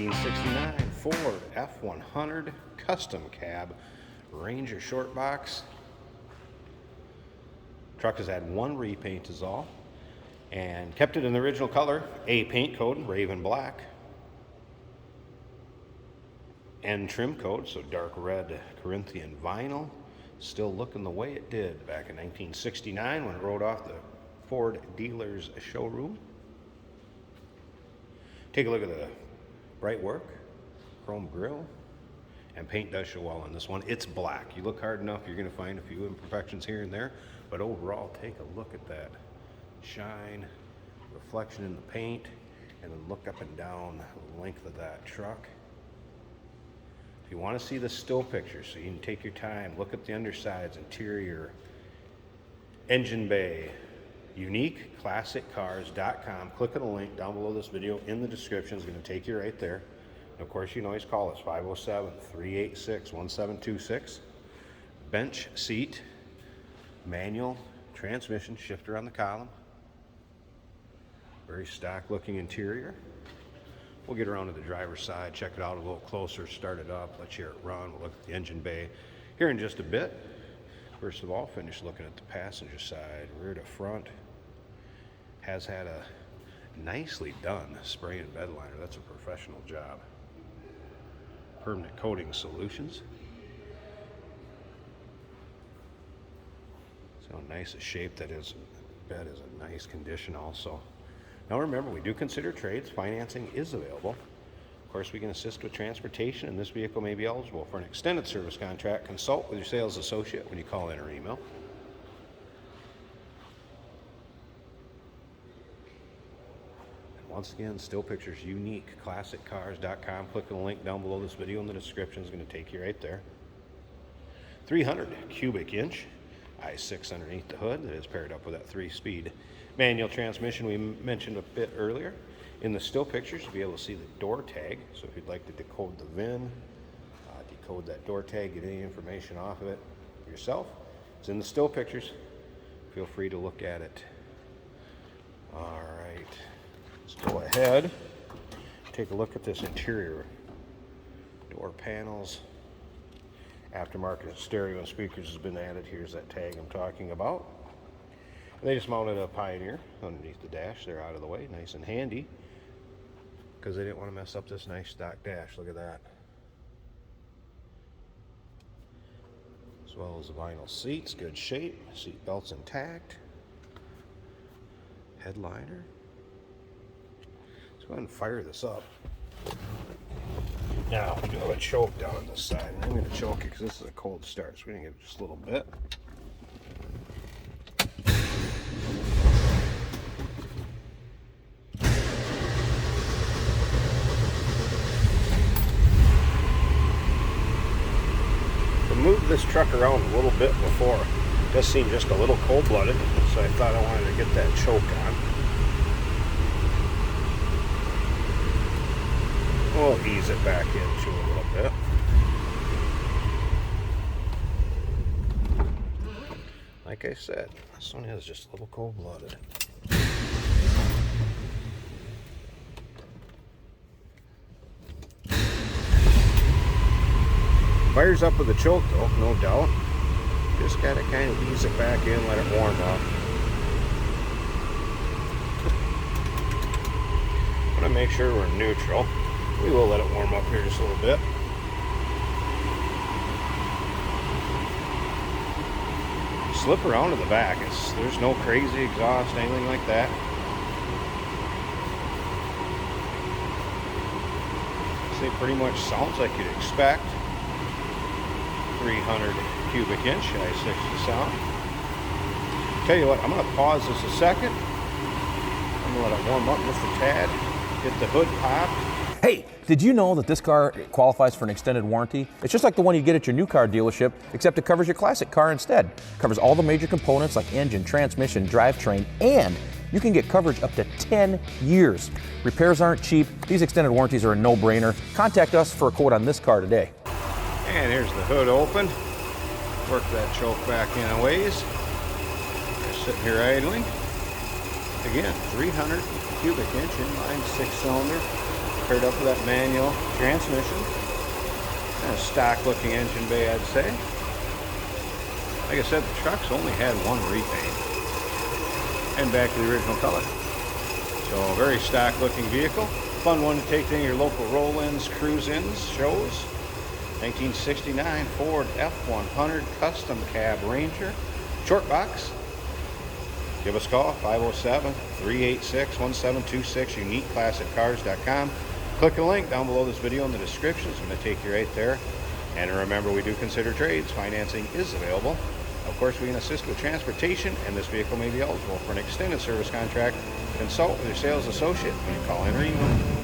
1969 Ford F100 Custom Cab Ranger Short Box. Truck has had one repaint is all, and kept it in the original color, A paint code, Raven Black. N trim code, so dark red Corinthian vinyl. Still looking the way it did back in 1969 when it rode off the Ford dealer's showroom. Take a look at the bright work, chrome grille, and paint does show well on this one. It's black. You look hard enough, you're going to find a few imperfections here and there, but overall, take a look at that shine, reflection in the paint, and then look up and down the length of that truck. If you want to see the still pictures, so you can take your time, look at the undersides, interior, engine bay, uniqueclassiccars.com. Click on the link down below this video in the description. It's going to take you right there. And of course, you can always call us 507-386-1726. Bench seat, manual transmission, shifter on the column. Very stock looking interior. We'll get around to the driver's side, check it out a little closer, start it up, let you hear it run. We'll look at the engine bay here in just a bit. First of all, finish looking at the passenger side, rear to front. Has had a nicely done spray and bed liner. That's a professional job. Permanent coating solutions. So nice a shape that is. Bed is a nice condition also. Now remember, we do consider trades. Financing is available. Of course, we can assist with transportation, and this vehicle may be eligible for an extended service contract. Consult with your sales associate when you call in or email. And once again, still pictures, uniqueclassiccars.com. Click on the link down below this video in the description. It's going to take you right there. 300 cubic inch i6 underneath the hood that is paired up with that 3-speed manual transmission we mentioned a bit earlier. In the still pictures, you'll be able to see the door tag. So if you'd like to decode the VIN, decode that door tag, get any information off of it yourself, it's in the still pictures. Feel free to look at it. All right, let's go ahead, take a look at this interior. Door panels, aftermarket stereo and speakers has been added. Here's that tag I'm talking about. And they just mounted a Pioneer underneath the dash. They're out of the way, nice and handy, because they didn't want to mess up this nice stock dash. Look at that. As well as the vinyl seats, good shape. Seat belts intact. Headliner. Let's go ahead and fire this up. Now, we do have a choke down on this side. And I'm going to choke it because this is a cold start, so we're going to give it just a little bit. Moved this truck around a little bit before. It does seem just a little cold-blooded, so I thought I wanted to get that choke on. We'll ease it back into a little bit. Like I said, this one is just a little cold-blooded. Fires up with the choke though, no doubt. Just gotta kind of ease it back in, let it warm up. Want to make sure we're neutral. We will let it warm up here just a little bit. Slip around to the back. There's no crazy exhaust, anything like that. It pretty much sounds like you'd expect. 300 cubic inch i6 sound. Tell you what, I'm going to pause this a second. I'm going to let it warm up just a tad. Get the hood popped. Hey, did you know that this car qualifies for an extended warranty? It's just like the one you get at your new car dealership, except it covers your classic car instead. It covers all the major components like engine, transmission, drivetrain, and you can get coverage up to 10 years. Repairs aren't cheap. These extended warranties are a no-brainer. Contact us for a quote on this car today. And here's the hood open. Work that choke back in a ways. Just sitting here idling. Again, 300 cubic inch inline 6-cylinder paired up with that manual transmission. And a stock looking engine bay, I'd say. Like I said, the truck's only had one repaint. And back to the original color. So a very stock looking vehicle. Fun one to take to your local roll-ins, cruise-ins, shows. 1969 Ford F100 Custom Cab Ranger. Short box. Give us a call, 507-386-1726, uniqueclassiccars.com. Click the link down below this video in the description. It's going to take you right there. And remember, we do consider trades. Financing is available. Of course, we can assist with transportation, and this vehicle may be eligible for an extended service contract. Consult with your sales associate when you call in or email.